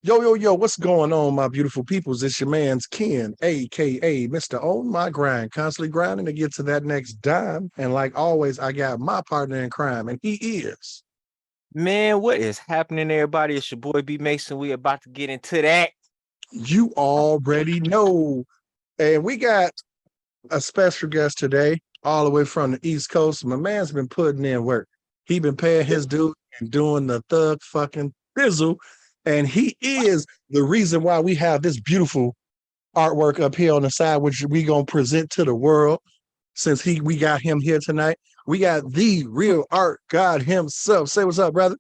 Yo, yo, yo, what's going on, my beautiful peoples? It's your man's Ken, a.k.a. Mr. On My Grind, constantly grinding to get to that next dime. And like always, I got my partner in crime, and he is. Man, what is happening, everybody? It's your boy B Mason. We about to get into that. You already know. And we got a special guest today, all the way from the East Coast. My man's been putting in work. He been paying his due and doing the thug fucking bizzle. And he is the reason why we have this beautiful artwork up here on the side, which we gonna present to the world. Since we got him here tonight, we got the real art god himself. Say what's up, brother.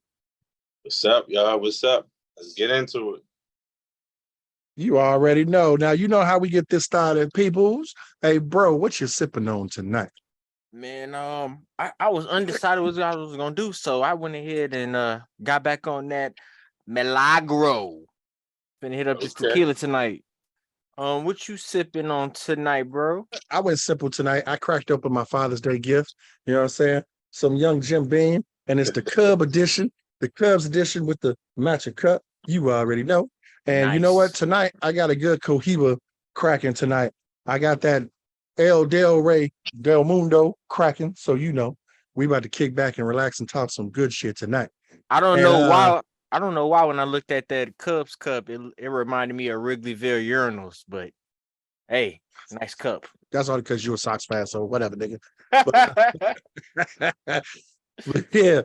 What's up, y'all? What's up? Let's get into it. You already know. Now you know how we get this started, peoples. Hey, bro, what you sipping on tonight? Man, I was undecided what I was gonna do, so I went ahead and got back on that Milagro. Finna hit up this tequila tonight. What you sipping on tonight, bro? I went simple tonight. I cracked open my Father's Day gift. You know what I'm saying? Some young Jim Beam, and it's the Cub edition, the Cubs edition with the matching cup. You already know. And you know what? Nice. Tonight I got a good Cohiba cracking tonight. I got that El Del Rey Del Mundo cracking. So you know, we about to kick back and relax and talk some good shit tonight. I don't And know why. I don't know why when I looked at that Cubs cup, it reminded me of Wrigleyville urinals, but hey, nice cup. that's all because you're a Sox fan, so whatever, nigga. But yeah,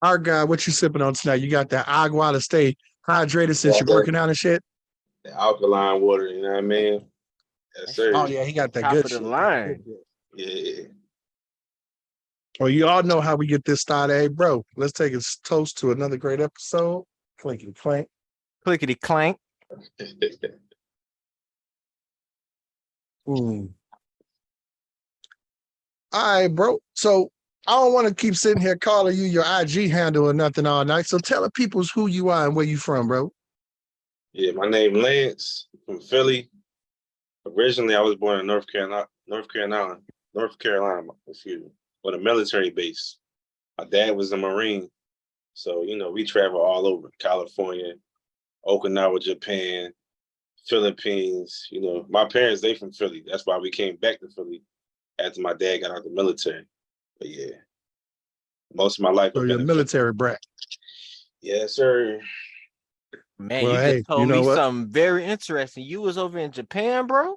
our guy, what you sipping on tonight? You got that agua to stay hydrated since you're working out and shit. The alkaline water, you know what I mean? Yes, sir. Oh yeah, he got that Top good of the shit. line. Yeah. Well, you all know how we get this started. Hey, bro, let's take a toast to another great episode. Clinkety clank. Clickety clank. All right, bro. So I don't want to keep sitting here calling you your IG handle or nothing all night. So tell the peoples who you are and where you from, bro. Yeah, my name Lance from Philly. Originally, I was born in North Carolina, excuse me, on a military base. My dad was a Marine. So, you know, we travel all over California, Okinawa, Japan, Philippines. You know, my parents, they from Philly. That's why we came back to Philly after my dad got out of the military. But yeah, most of my life So I've you're a been in military brat. Yes, sir. Man, Well, you hey, just told you know me what? something very interesting. You was over in Japan, bro?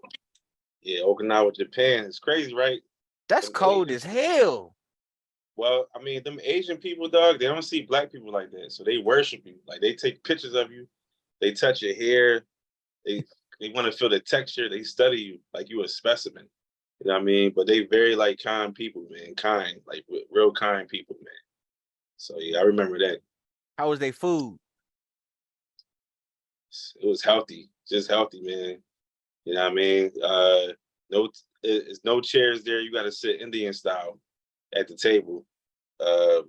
Yeah, Okinawa, Japan. It's crazy, right? That's Them cold Asian, as hell. well, I mean, them Asian people, dog, they don't see black people like that. So they worship you. Like they take pictures of you. They touch your hair. They they want to feel the texture. They study you like you a specimen. You know what I mean? But they very like kind people, man. Kind, like real kind people, man. So yeah, I remember that. How was they food? It was healthy, just healthy, man. You know what I mean? No, it's no chairs there. You got to sit Indian style at the table. Uh,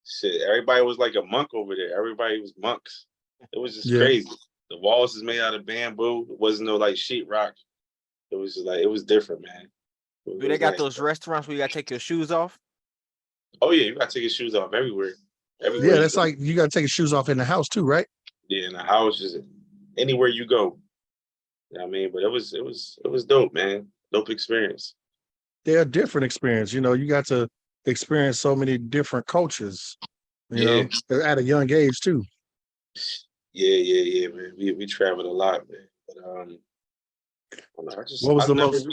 Shit, everybody was like a monk over there. Everybody was monks. It was just crazy. The walls is made out of bamboo. It wasn't no like sheetrock. It was just like it was different, man. Do they got those restaurants where you gotta take your shoes off? Oh yeah, you gotta take your shoes off everywhere. Everywhere. Yeah, that's like you got to take your shoes off in the house too, right? Yeah, in the house, just anywhere you go. You know what I mean? But it was dope, man. Dope experience. They're a different experience. You know, you got to experience so many different cultures, you know, at a young age too. Yeah, man. We traveled a lot, man. But What was I've the never. most?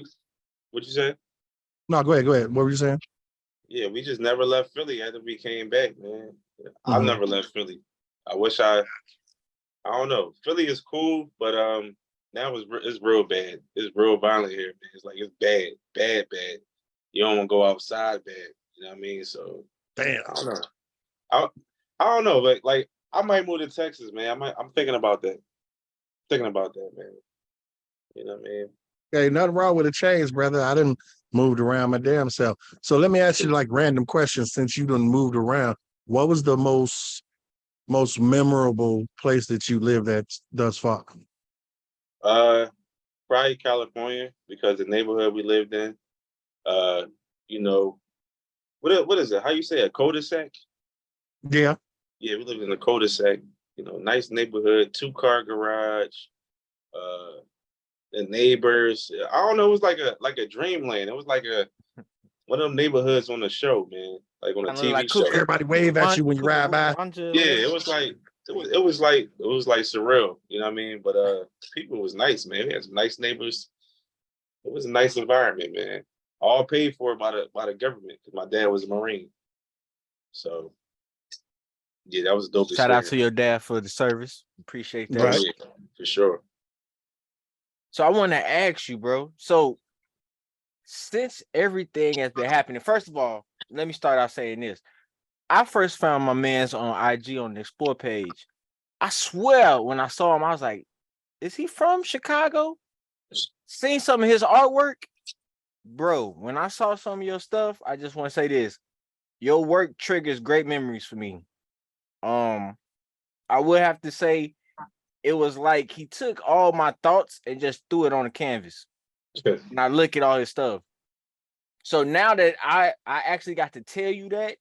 What'd you say? No, go ahead. Go ahead. What were you saying? Yeah, we just never left Philly after we came back, man. I never left Philly. I wish I don't know. Philly is cool, but now it's real bad. It's real violent here, man. It's like it's bad. You don't want to go outside bad. You know what I mean? So Damn. I don't know. I I don't know, but like I might move to Texas, man. I'm thinking about that. Thinking about that, man. You know what I mean? Hey, nothing wrong with a change, brother. I didn't moved around my damn self. So let me ask you like random questions since you done moved around. What was the most memorable place that you lived at thus far? Uh, Probably California because the neighborhood we lived in. Uh, you know, what is it? How you say a cul-de-sac? Yeah. Yeah, we lived in a cul-de-sac. You know, nice neighborhood, 2-car garage. The neighbors. I don't know. It was like a dreamland. It was like a one of them neighborhoods on the show, man. Like on a Kind of TV like show. Everybody wave at you when you ride by. Yeah, it was like surreal. You know what I mean? But people was nice, man. We had some nice neighbors. It was a nice environment, man. All paid for by the government because my dad was a Marine. So yeah, that was a dope Shout out experience. to your dad for the service. Appreciate that. Right. Yeah, for sure. So I want to ask you, bro. So since everything has been happening, first of all, let me start out saying this. I first found my man's on IG on the Explore page. I swear, when I saw him, I was like, is he from Chicago? Seen some of his artwork? Bro, when I saw some of your stuff, I just want to say this. Your work triggers great memories for me. I would have to say it was like he took all my thoughts and just threw it on the canvas. And I look at all his stuff. So now that I actually got to tell you that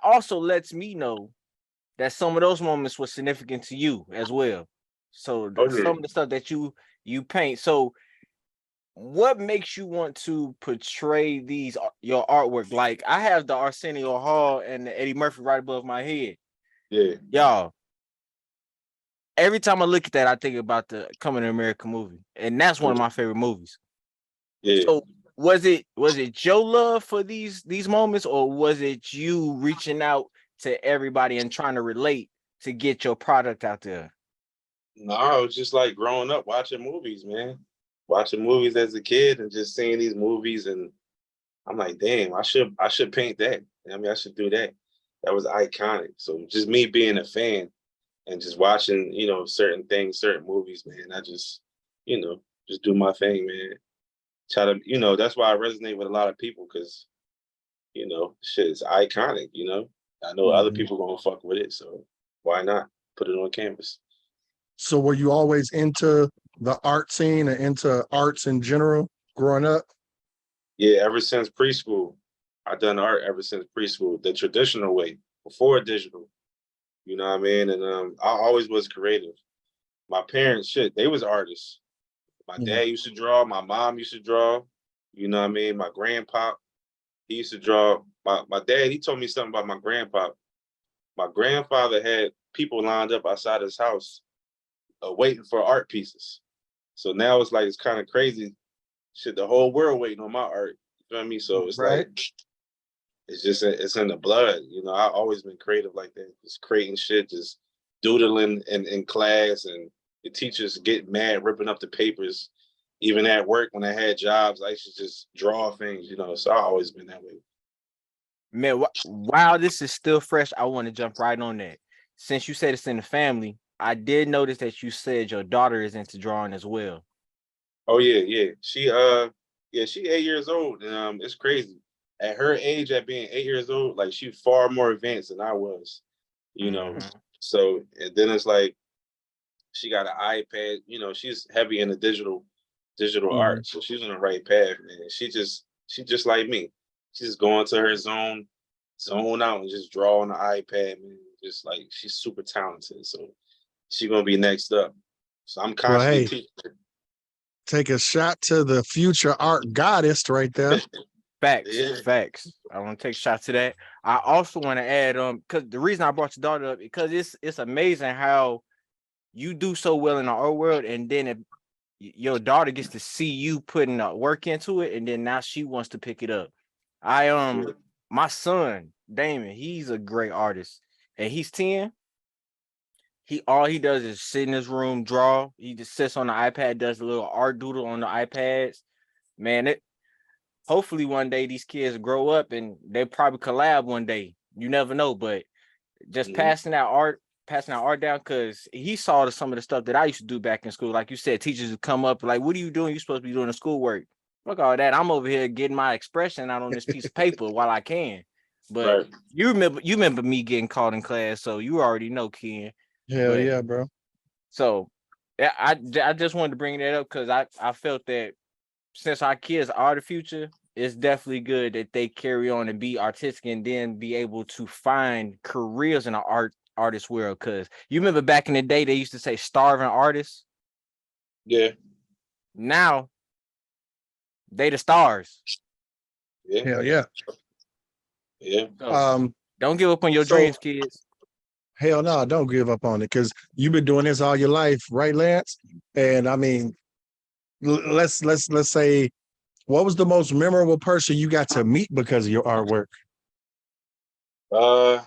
also lets me know that some of those moments were significant to you as well. So some of the stuff that you paint. So what makes you want to portray your artwork? Like I have the Arsenio Hall and the Eddie Murphy right above my head. Yeah. Y'all, every time I look at that, I think about the Coming to America movie. And that's one of my favorite movies. Yeah. So was it your love for these moments, or was it you reaching out to everybody and trying to relate to get your product out there? No, it was just like growing up watching movies, man. Watching movies as a kid and just seeing these movies, and I'm like, damn, I should paint that. I mean, I should do that. That was iconic. So just me being a fan and just watching, you know, certain things, certain movies, man. I just, you know, just do my thing, man. Try to, you know, that's why I resonate with a lot of people because, you know, shit is iconic. You know, I know other people gonna fuck with it, so why not put it on canvas? So were you always into the art scene and into arts in general growing up? Yeah, ever since preschool. I've done art ever since preschool, the traditional way, before digital. You know what I mean? And I always was creative. My parents, shit, they was artists. My dad used to draw, my mom used to draw. You know what I mean? My grandpa, he used to draw. My dad, he told me something about my grandpa. My grandfather had people lined up outside his house waiting for art pieces. So now it's like, it's kind of crazy. Shit, the whole world waiting on my art. You know what I mean? So it's Right. like, it's just, it's in the blood. You know, I've always been creative like that. Just creating shit, just doodling in class, and the teachers get mad, ripping up the papers. Even at work, when I had jobs, I used to just draw things, you know, so I've always been that way. Man, while this is still fresh, I want to jump right on that. Since you said it's in the family, I did notice that you said your daughter is into drawing as well. Oh yeah. She 8 years old, and it's crazy. At her age, at being 8 years old, like she's far more advanced than I was, you know. So and then it's like she got an iPad, you know, she's heavy in the digital art. So she's on the right path, man. She just like me. She's just going to her zone out and just draw on the iPad, man. Just like she's super talented. So she's gonna be next up. So I'm constantly teaching her. Take a shot to the future art goddess right there. Facts. I want to take a shot to that. I also want to add, because the reason I brought your daughter up, because it's amazing how you do so well in the art world, and then your daughter gets to see you putting work into it, and then now she wants to pick it up. My son Damon, he's a great artist, and he's 10. All he does is sit in his room, draw. He just sits on the iPad, does a little art doodle on the iPads. Man, hopefully one day these kids grow up and they probably collab one day. You never know, but just passing that art down, because he saw some of the stuff that I used to do back in school. Like you said, teachers would come up like, what are you doing? You're supposed to be doing the schoolwork. Fuck all that. I'm over here getting my expression out on this piece of paper while I can. But you remember me getting caught in class, so you already know, Ken. Hell yeah, bro. So I just wanted to bring that up because I felt that since our kids are the future, it's definitely good that they carry on and be artistic and then be able to find careers in the art artist world, because you remember back in the day they used to say starving artists. Yeah. Now they the stars. Yeah. Hell yeah. Yeah. So don't give up on your so- dreams, kids. Hell no, don't give up on it because you've been doing this all your life, right, Lance? And I mean, let's say, what was the most memorable person you got to meet because of your artwork? I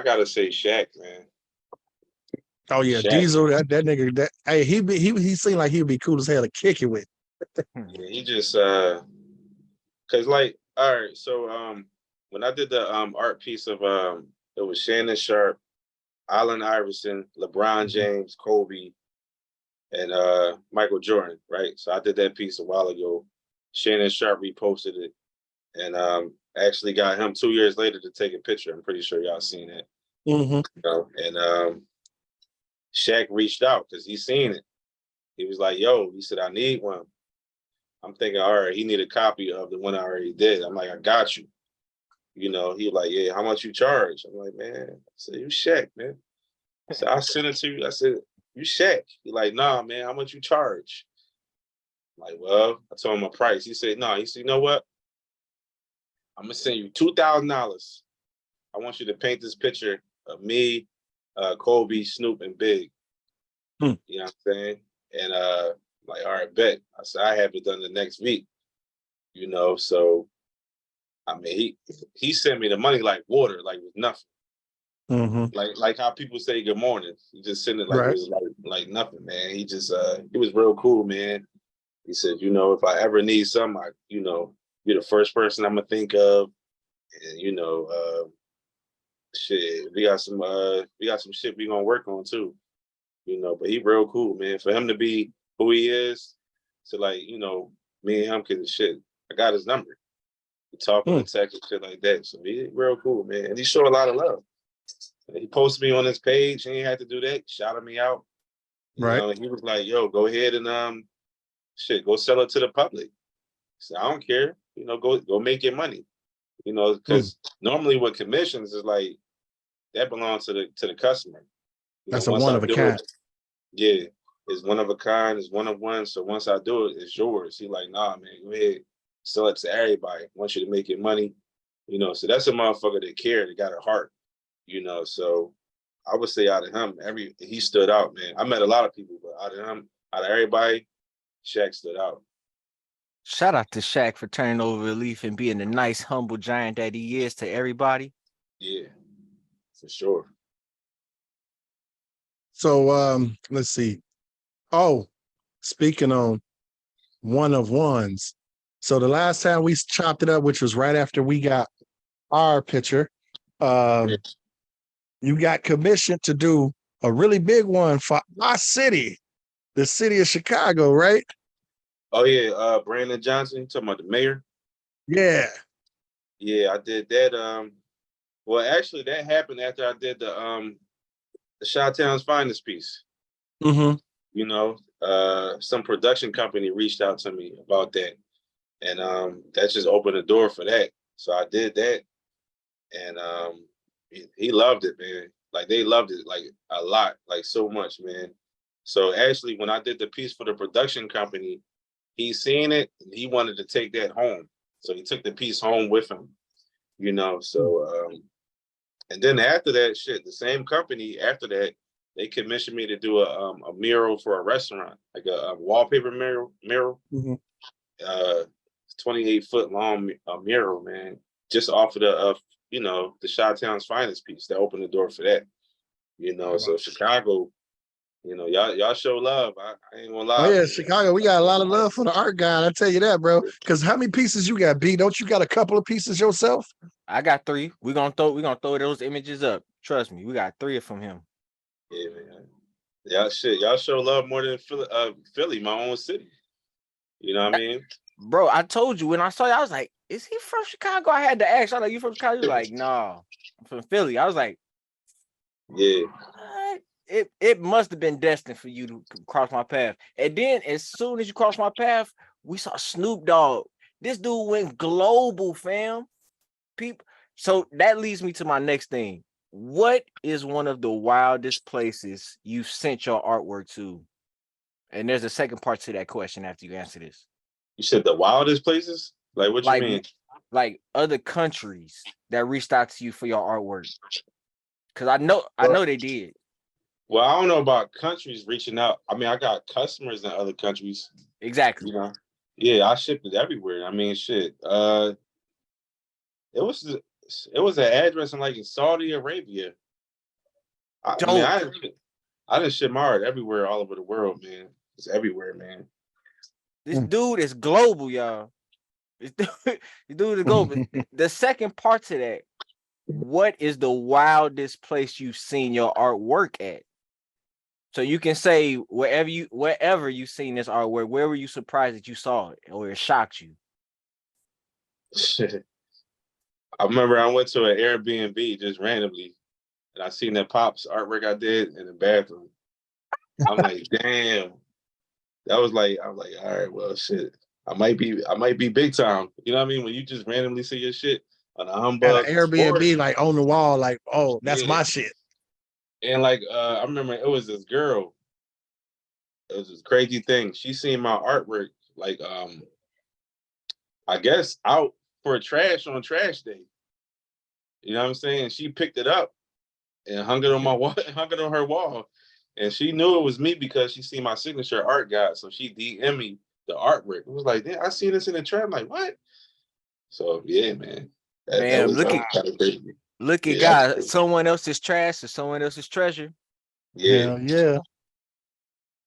gotta say Shaq, man. Oh yeah, Shaq. Diesel, that nigga, that hey, he seemed like he'd be cool as hell to kick it with. Yeah, he just cause like, all right, so when I did the art piece of it was Shannon Sharp, Allen Iverson, LeBron James, Kobe, and Michael Jordan, right? So I did that piece a while ago. Shannon Sharp reposted it and actually got him 2 years later to take a picture. I'm pretty sure y'all seen that. Mm-hmm. You know? And Shaq reached out because he seen it. He was like, yo, he said, I need one. I'm thinking, all right, he need a copy of the one I already did. I'm like, I got you. You know, he was like, yeah, how much you charge? I'm like, man, I said, you Shaq, man. I said, I'll send it to you. I said, you Shaq. He like, nah, man, how much you charge? I'm like, well, I told him a price. He said, no. He said, you know what? I'm gonna send you $2,000. I want you to paint this picture of me, Kobe, Snoop, and Big. You know what I'm saying? And like, all right, bet. I said, I have it done the next week. You know, so I mean, he sent me the money like water, like with nothing. Mm-hmm. Like how people say good morning. He just sent it like Right. it was like nothing, man. He just he was real cool, man. He said, you know, if I ever need something, you know, you're the first person I'm gonna think of. And you know, shit, we got some shit we gonna work on too. You know, but he real cool, man. For him to be who he is, to like, you know, me and him can shit. I got his number. We talk on the text and shit like that. So he real cool, man. And he showed a lot of love. He posted me on his page. He ain't had to do that. Shouted me out. You Right. know, and he was like, yo, go ahead and go sell it to the public. So I don't care. You know, go make your money. You know, because normally with commissions is like that belongs to the customer. You That's know, a once one I of a do kind. it, yeah, it's one of a kind, it's one of one. So once I do it, it's yours. He like, nah, man, go ahead, sell it to everybody. I want you to make your money. You know, so that's a motherfucker that cared, that got a heart. You know, so I would say out of him, he stood out, man. I met a lot of people, but out of him, out of everybody, Shaq stood out. Shout out to Shaq for turning over a leaf and being the nice, humble giant that he is to everybody. Yeah, for sure. So let's see. Oh, speaking on one of ones. So the last time we chopped it up, which was right after we got our picture, you got commissioned to do a really big one for our city, the city of Chicago, right? Oh yeah, Brandon Johnson, talking about the mayor. Yeah. Yeah, I did that. Well, actually, that happened after I did the Chi-Town's Finest piece. Mm-hmm. You know, some production company reached out to me about that, and that just opened the door for that. So I did that, and he loved it, man. Like they loved it, like a lot, like so much, man. So actually, when I did the piece for the production company, he seen it and he wanted to take that home. So he took the piece home with him. You know, so and then after that, shit, the same company after that, they commissioned me to do a mural for a restaurant, like a wallpaper mural. Mm-hmm. 28-foot long mural, man, just off of the the Chi-Town's Finest piece that opened the door for that. You know, so Chicago, you know, y'all show love. I ain't gonna Oh lie. yeah, Chicago. We got a lot of love for the art guy. I tell you that, bro. Because how many pieces you got, B? Don't you got a couple of pieces yourself? I got 3. We're gonna throw those images up. Trust me, we got 3 from him. Yeah, man. Y'all show love more than Philly, my own city. You know what I mean? Bro, I told you when I saw you, I was like, is he from Chicago? I had to ask. I was like, you from Chicago? He was like, no, I'm from Philly. I was like, yeah. what? It must have been destined for you to cross my path. And then as soon as you crossed my path, we saw Snoop Dogg. This dude went global, fam. People. So that leads me to my next thing. What is one of the wildest places you've sent your artwork to? And there's a second part to that question after you answer this. You said the wildest places? Like what you mean? Like other countries that reached out to you for your artwork. Cause I know they did. Well, I don't know about countries reaching out. I mean, I got customers in other countries. Exactly. You know, yeah, I shipped it everywhere. I mean, shit. It was an address in Saudi Arabia. I mean, I didn't ship my art everywhere, all over the world, man. It's everywhere, man. This dude is global, y'all. This dude is global. The second part to that, what is the wildest place you've seen your artwork at? So you can say wherever you seen this artwork, where were you surprised that you saw it or it shocked you? Shit. I remember I went to an Airbnb just randomly, and I seen that Pop's artwork I did in the bathroom. I'm like, damn. I was like, all right, well, shit. I might be big time. You know what I mean? When you just randomly see your shit on a At humbug an Airbnb, like on the wall, like, oh, that's my shit. And I remember it was this girl. It was this crazy thing. She seen my artwork, I guess out for trash on trash day. You know what I'm saying? She picked it up and hung it on my wall, hung it on her wall. And she knew it was me because she seen my signature art guide. So she DM'd me the artwork. It was like, I seen this in the trap. I'm like, what? So yeah, man. That was kind of crazy. Look at God, someone else's trash or someone else's treasure. Yeah. Hell yeah.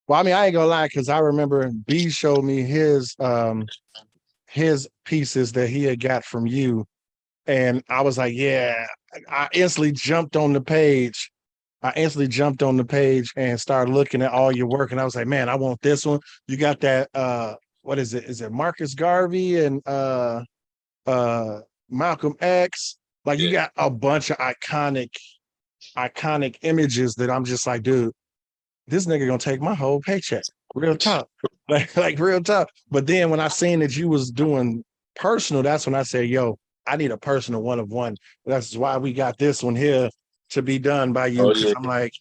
Well, I mean, I ain't gonna lie, because I remember B showed me his pieces that he had got from you. And I was like, yeah, I instantly jumped on the page. And started looking at all your work. And I was like, man, I want this one. You got that what is it? Is it Marcus Garvey and Malcolm X? Like you got a bunch of iconic images that I'm just like, dude, this nigga gonna take my whole paycheck. Real talk. Like real talk. But then when I seen that you was doing personal, that's when I said, yo, I need a personal one of one. That's why we got this one here to be done by you. I'm like,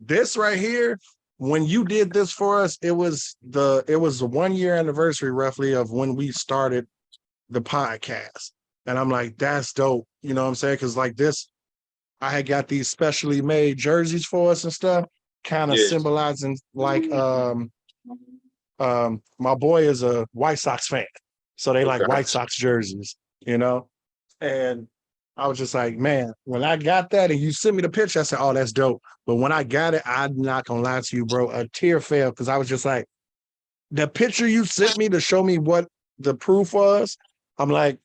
this right here, when you did this for us, it was the 1 year anniversary roughly of when we started the podcast. And I'm like, that's dope. You know what I'm saying? Because like this, I had got these specially made jerseys for us and stuff, kind of symbolizing like my boy is a White Sox fan. So they like White Sox jerseys, you know? And I was just like, man, when I got that and you sent me the picture, I said, oh, that's dope. But when I got it, I'm not gonna lie to you, bro. A tear fell because I was just like, the picture you sent me to show me what the proof was, I'm like,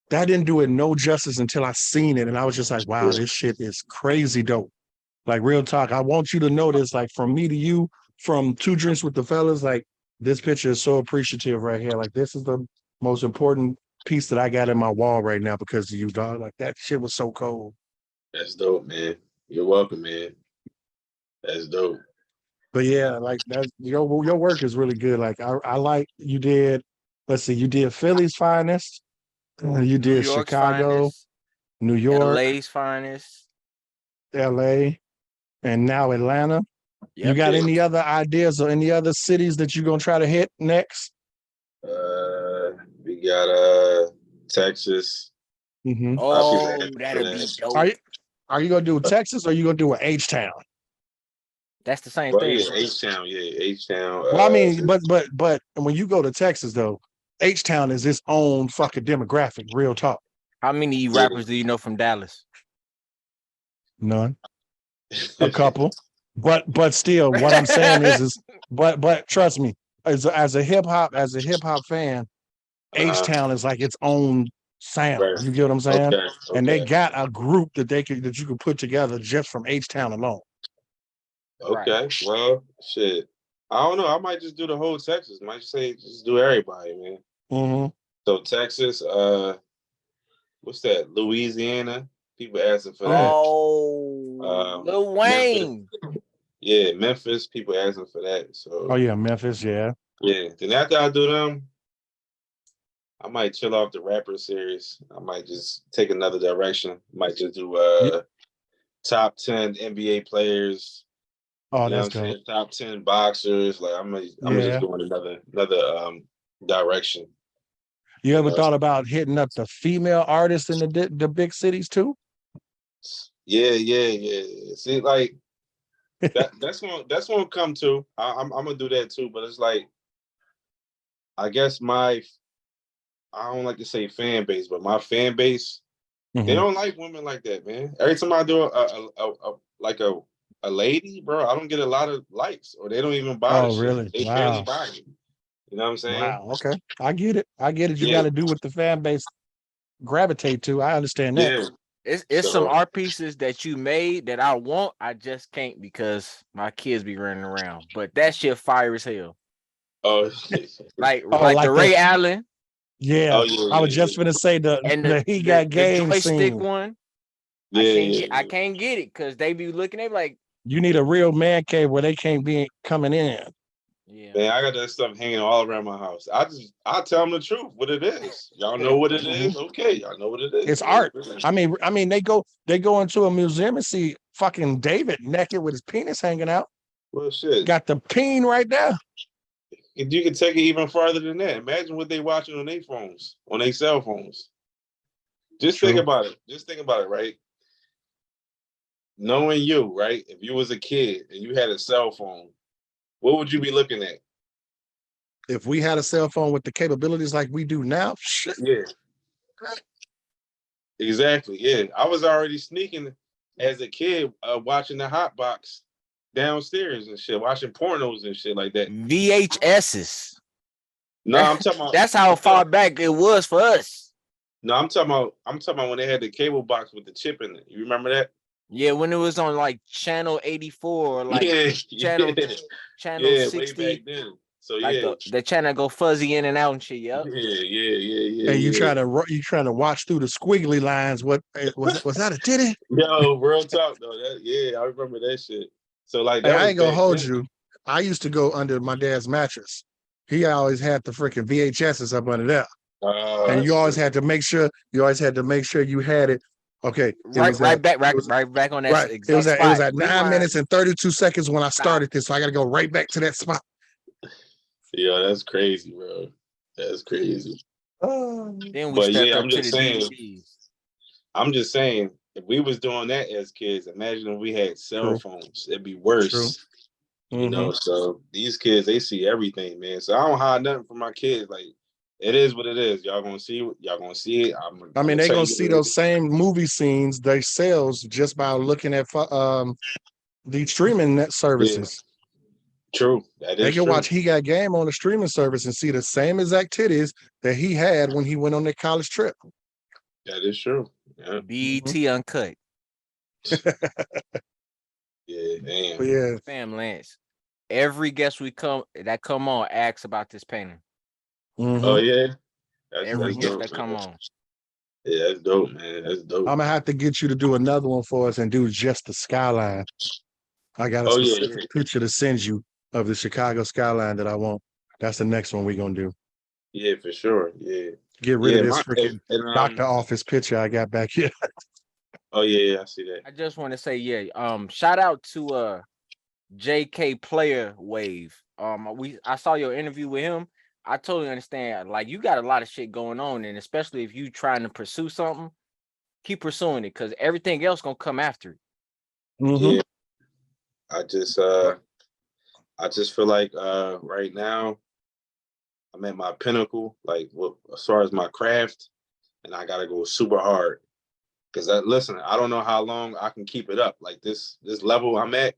that didn't do it no justice until I seen it. And I was just like, wow, this shit is crazy dope. Like real talk. I want you to know this, like from me to you, from Two Drinks with the Fellas, like this picture is so appreciative right here. Like this is the most important piece that I got in my wall right now because of you, dog. Like that shit was so cold. That's dope, man. You're welcome, man. That's dope. But yeah, like that's your work is really good. Like I like you did. Let's see, you did Philly's finest. You did Chicago, Finest, New York, LA's finest, LA, and now Atlanta. You got any other ideas or any other cities that you're gonna try to hit next? We got Texas. Mm-hmm. Oh, that'd be dope. Are you gonna do Texas or are you gonna do an H-Town? That's the same thing. Yeah, H-Town, H-Town. Well, I mean, but when you go to Texas though, H-Town is its own fucking demographic, real talk. How many rappers do you know from Dallas? None. A couple. But still, what I'm saying is but trust me, as a hip hop fan, H-Town is like its own sound. Right. You get what I'm saying? Okay. And they got a group that you could put together just from H-Town alone. Okay. Right. Well, shit. I don't know. I might just do the whole Texas. Might say just do everybody, man. Mm-hmm. So Texas, what's that? Louisiana. People asking for that. Oh, Lil Wayne. Memphis. Yeah, Memphis. People asking for that. So. Oh yeah, Memphis. Yeah. Yeah. Then after I do them, I might chill off the rapper series. I might just take another direction. Might just do top 10 NBA players. Oh, You know that's what I'm dope. saying? Top 10 boxers. Like I'm gonna just Yeah. go in another direction. You You ever know? thought about hitting up the female artists in the big cities too? Yeah. See, like that's gonna come too. I'm gonna do that too. But it's like I guess I don't like to say fan base, but my fan base, they Mhm. don't like women like that, man. Every time I do a lady, bro, I don't get a lot of likes, or they don't even buy the Oh, shit. really? They barely Wow. buy it. You know what I'm saying? Wow. Okay. I get it. I get it. You got Yeah, to do what the fan base gravitate to. I understand that. yeah. It's some So, art pieces that you made that I want. I just can't because my kids be running around. But that shit fire as hell. oh, Like Oh, like the like the Ray Allen yeah. oh yeah, I was yeah, just gonna say and the he got the game joystick scene. one. yeah. I can't get it because they be looking. They be like, You need a real man cave where they can't be coming in. yeah. Man, I got that stuff hanging all around my house. I tell them the truth, what it is. Y'all know what it Mhm. is. Okay, y'all know what it is. It's art. I mean, they go into a museum and see fucking David naked with his penis hanging out. Well, shit. Got the peen right there. If you can take it even farther than that, imagine what they watching on their phones, on their cell phones. Just think True. about it. Just think about it, right? Knowing you, right? If you was a kid and you had a cell phone, what would you be looking at? If we had a cell phone with the capabilities like we do now, shit. Yeah, exactly. Yeah, I was already sneaking as a kid, watching the hot box downstairs and shit, watching pornos and shit like that. VHSs. No, I'm talking about. That's how far back it was for us. No, I'm talking about. I'm talking about when they had the cable box with the chip in it. You remember that? Yeah, when it was on like channel 84 or like channel Yeah, way 60, back then. So like yeah, the channel go fuzzy in and out and shit. Yep. And you yeah. trying to watch through the squiggly lines. What was that a titty? Yo, real talk though. I remember that shit. So like Hey, that I was ain't gonna back hold then. you. I used to go under my dad's mattress. He always had the freaking VHSs up under there. And you always Shit. had to make sure you had it. Okay, it Right, was at right back on that right. It was exact at it was spot. at 9 Rewind. minutes and 32 seconds when I Stop. started this. So I gotta go right back to that spot. Yo, that's crazy, bro. That's crazy. Then we But stepped yeah, up to the DVDs. I'm just saying, if we was doing that as kids, imagine if we had cell True, phones. It'd be true. worse. You Mm-hmm. know, so these kids, they see everything, man. So I don't hide nothing from my kids. Like, it is what it is. Y'all gonna see it. I'm I mean, gonna they're tell gonna you see what it those is. same movie scenes themselves just by looking at the streaming net Yeah, services. true. That They is can true. watch He Got Game on the streaming service and see the same exact titties that he had when he went on that college trip. That is true. Yeah. BT Uncut. Yeah, But damn. yeah, Fam Lance. Every guest we come on asks about this painting. Oh mm-hmm, yeah. Every That's mm-hmm. guest dope, that come man. on. Yeah, that's dope, man. That's dope. I'm gonna have to get you to do another one for us and do just the skyline. I got a Oh yeah, specific picture to send you of the Chicago skyline that I want. That's the next one we're gonna do. yeah, for sure. Yeah. Get rid of Yeah, this freaking doctor office picture I got back here. oh yeah, I see that. I just want to say, yeah, shout out to JK Player Wave. I saw your interview with him. I totally understand. Like, you got a lot of shit going on, and especially if you trying to pursue something, keep pursuing it because everything else gonna come after it. Mm-hmm. Yeah. I just feel like right now I'm at my pinnacle, like as far as my craft, and I gotta go super hard. Cause listen, I don't know how long I can keep it up. Like this level I'm at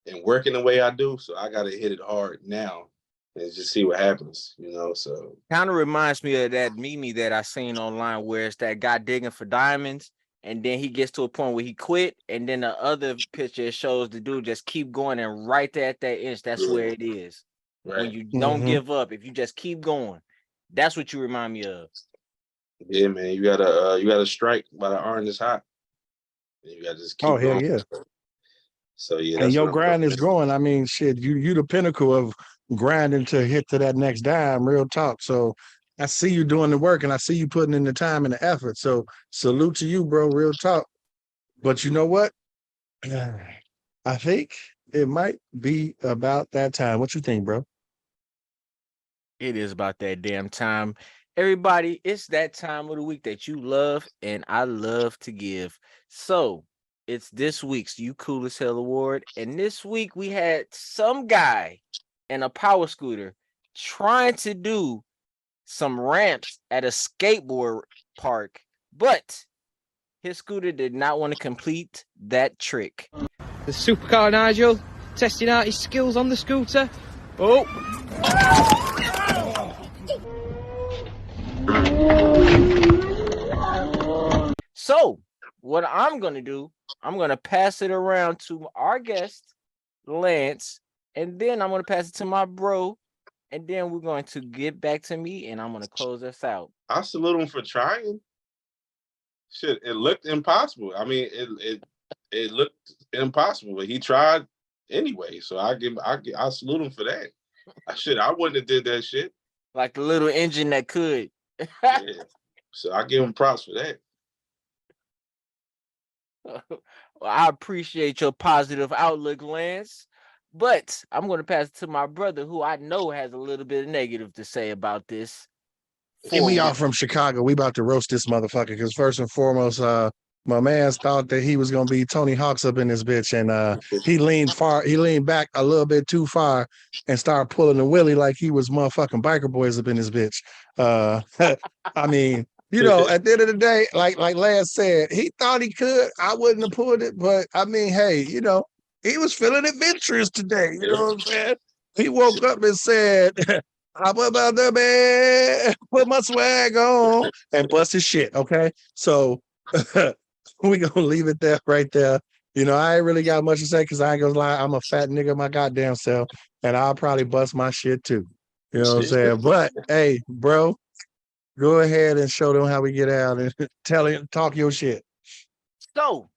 and working the way I do, so I gotta hit it hard now and just see what happens, you know. So Kind of reminds me of that meme that I seen online where it's that guy digging for diamonds, and then he gets to a point where he quit, and then the other picture shows the dude just keep going, and right there at that inch, that's where it is. When right. you don't give up, if you just keep going, that's what you remind me of. Yeah, man, you gotta strike while the iron is hot. And you gotta just Oh keep hell going. yeah. So yeah, And that's what your I'm grind is doing. growing. I mean, shit, you the pinnacle of grinding to hit to that next dime, real talk. So I see you doing the work and I see you putting in the time and the effort. So salute to you, bro, real talk. But you know what? I think it might be about that time. What you think, bro? It is about that damn time. Everybody, it's that time of the week that you love and I love to give. So it's this week's You Cool as Hell Award. And this week we had some guy in a power scooter trying to do some ramps at a skateboard park, but his scooter did not want to complete that trick. The supercar Nigel testing out his skills on the scooter. Oh, So what I'm gonna do, I'm gonna pass it around to our guest, Lance, and then I'm gonna pass it to my bro, and then we're going to get back to me, and I'm gonna close us out. I salute him for trying. Shit, it looked impossible. I mean, it looked impossible, but he tried anyway. So I salute him for that. I wouldn't have did that shit. Like the little engine that could. Yeah. So I give him props for that. Well, I appreciate your positive outlook, Lance. But I'm going to pass it to my brother, who I know has a little bit of negative to say about this. And we all from Chicago. We about to roast this motherfucker because first and foremost, my man's thought that he was gonna be Tony Hawk's up in this bitch, and he leaned back a little bit too far and started pulling the willy like he was motherfucking biker boys up in this bitch. I mean, at the end of the day, like Lance said, he thought he could. I wouldn't have pulled it, but I mean, hey, he was feeling adventurous today. You know what I'm saying? He woke up and said, I put my the bed, put my swag on, and bust his shit. Okay, so we gonna leave it there, right there. I ain't really got much to say because I ain't gonna lie, I'm a fat nigga my goddamn self, and I'll probably bust my shit too. You know what I'm saying? But hey, bro, go ahead and show them how we get out and talk your shit. So,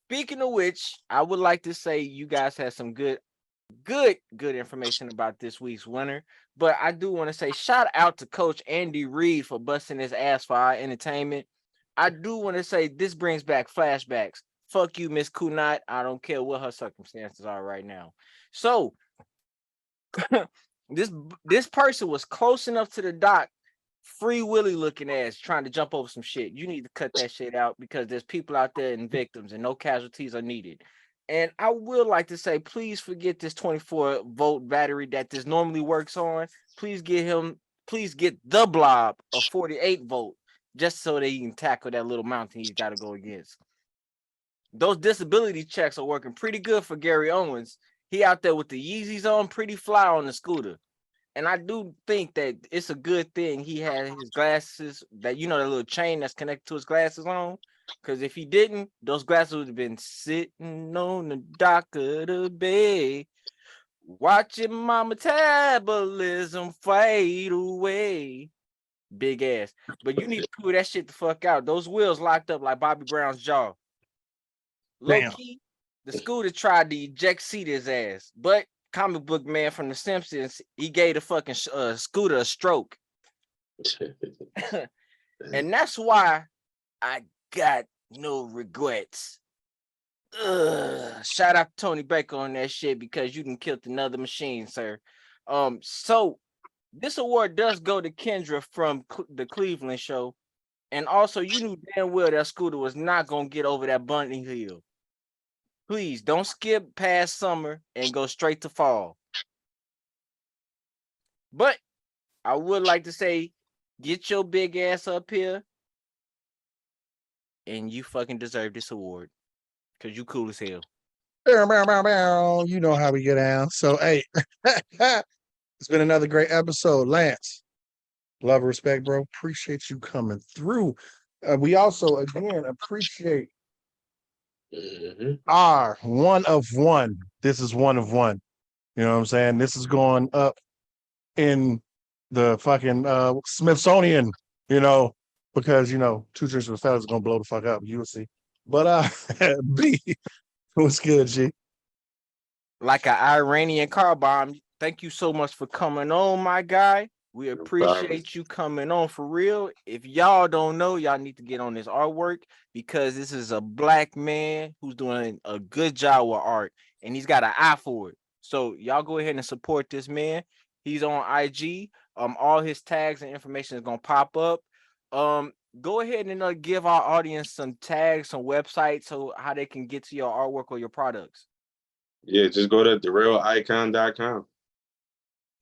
speaking of which, I would like to say you guys had some good information about this week's winner. But I do want to say shout out to Coach Andy Reid for busting his ass for our entertainment. I do want to say this brings back flashbacks. Fuck you, Miss Kunat. I don't care what her circumstances are right now. So this person was close enough to the dock, Free Willy looking ass, trying to jump over some shit. You need to cut that shit out because there's people out there and victims and no casualties are needed. And I would like to say, please forget this 24-volt battery that this normally works on. Please get the blob of 48-volt just so that he can tackle that little mountain he's got to go against. Those disability checks are working pretty good for Gary Owens. He out there with the Yeezys on, pretty fly on the scooter. And I do think that it's a good thing he had his glasses, that that little chain that's connected to his glasses on. Because if he didn't, those glasses would have been sitting on the dock of the bay, watching my metabolism fade away. Big ass. But you need to pull that shit the fuck out. Those wheels locked up like Bobby Brown's jaw. Low key, the scooter tried to eject seat his ass, but comic book man from The Simpsons, he gave the fucking scooter a stroke. And that's why I got no regrets. Shout out to Tony Baker on that shit because you done killed another machine, sir. So this award does go to Kendra from the Cleveland show. And also, you knew damn well that scooter was not going to get over that bunny hill. Please don't skip past summer and go straight to fall. But I would like to say, get your big ass up here and you fucking deserve this award because you cool as hell. You know how we get down. So, hey, it's been another great episode. Lance, love and respect, bro. Appreciate you coming through. We also, again, appreciate our one of one. This is one of one. You know what I'm saying? This is going up in the fucking Smithsonian, because, Two Drinks with Fellas is going to blow the fuck up. You will see. But, B, what's good, G? Like an Iranian car bomb. Thank you so much for coming on, my guy. We No problem. appreciate you coming on for real. If y'all don't know, y'all need to get on this artwork because this is a black man who's doing a good job with art and he's got an eye for it. So y'all go ahead and support this man. He's on IG. All his tags and information is gonna pop up. Go ahead and give our audience some tags, some websites, so how they can get to your artwork or your products. Yeah, just go to Darealicon.com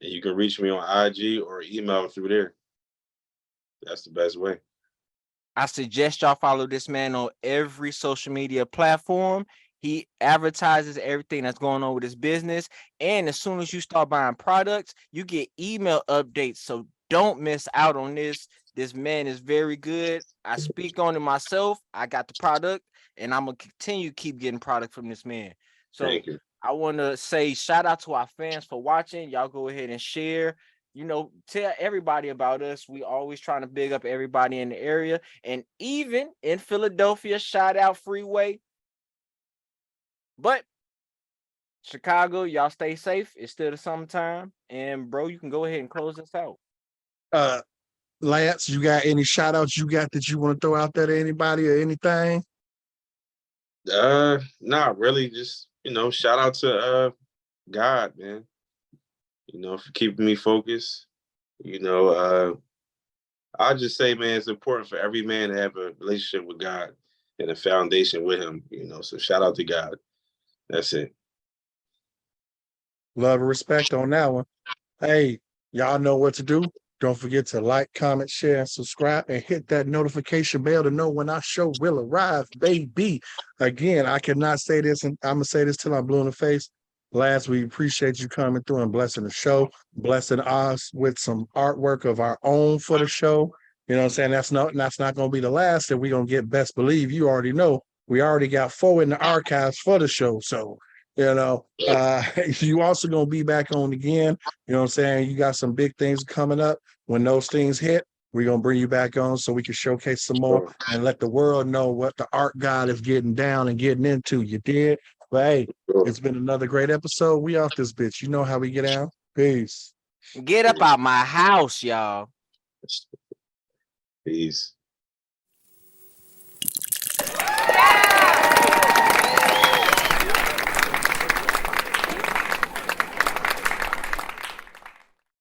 and you can reach me on IG or email through there. That's the best way. I suggest y'all follow this man on every social media platform. He advertises everything that's going on with his business. And as soon as you start buying products, you get email updates. So don't miss out on this. This man is very good. I speak on it myself. I got the product and I'm going to continue to keep getting product from this man. So Thank you. I want to say shout out to our fans for watching. Y'all go ahead and share. Tell everybody about us. We always trying to big up everybody in the area. And even in Philadelphia, shout out Freeway. But Chicago, y'all stay safe. It's still the summertime. And bro, you can go ahead and close this out. Lance, you got any shout outs you got that you want to throw out there to anybody or anything? Not really. Just, shout out to God, man. For keeping me focused. I'll just say, man, it's important for every man to have a relationship with God and a foundation with him, So shout out to God. That's it. Love and respect on that one. Hey, y'all know what to do. Don't forget to like, comment, share, and subscribe, and hit that notification bell to know when our show will arrive, baby. Again, I cannot say this, and I'm gonna say this till I'm blue in the face. Last, we appreciate you coming through and blessing the show, blessing us with some artwork of our own for the show. You know what I'm saying? That's not gonna be the last, and we're gonna get best believe. You already know we already got 4 in the archives for the show. So, you also gonna be back on again. You know what I'm saying? You got some big things coming up. When those things hit, we're gonna bring you back on so we can showcase some more and let the world know what the art god is getting down and getting into. You did? But hey, it's been another great episode. We off this bitch. You know how we get out. Peace. Get up out my house, y'all. Peace.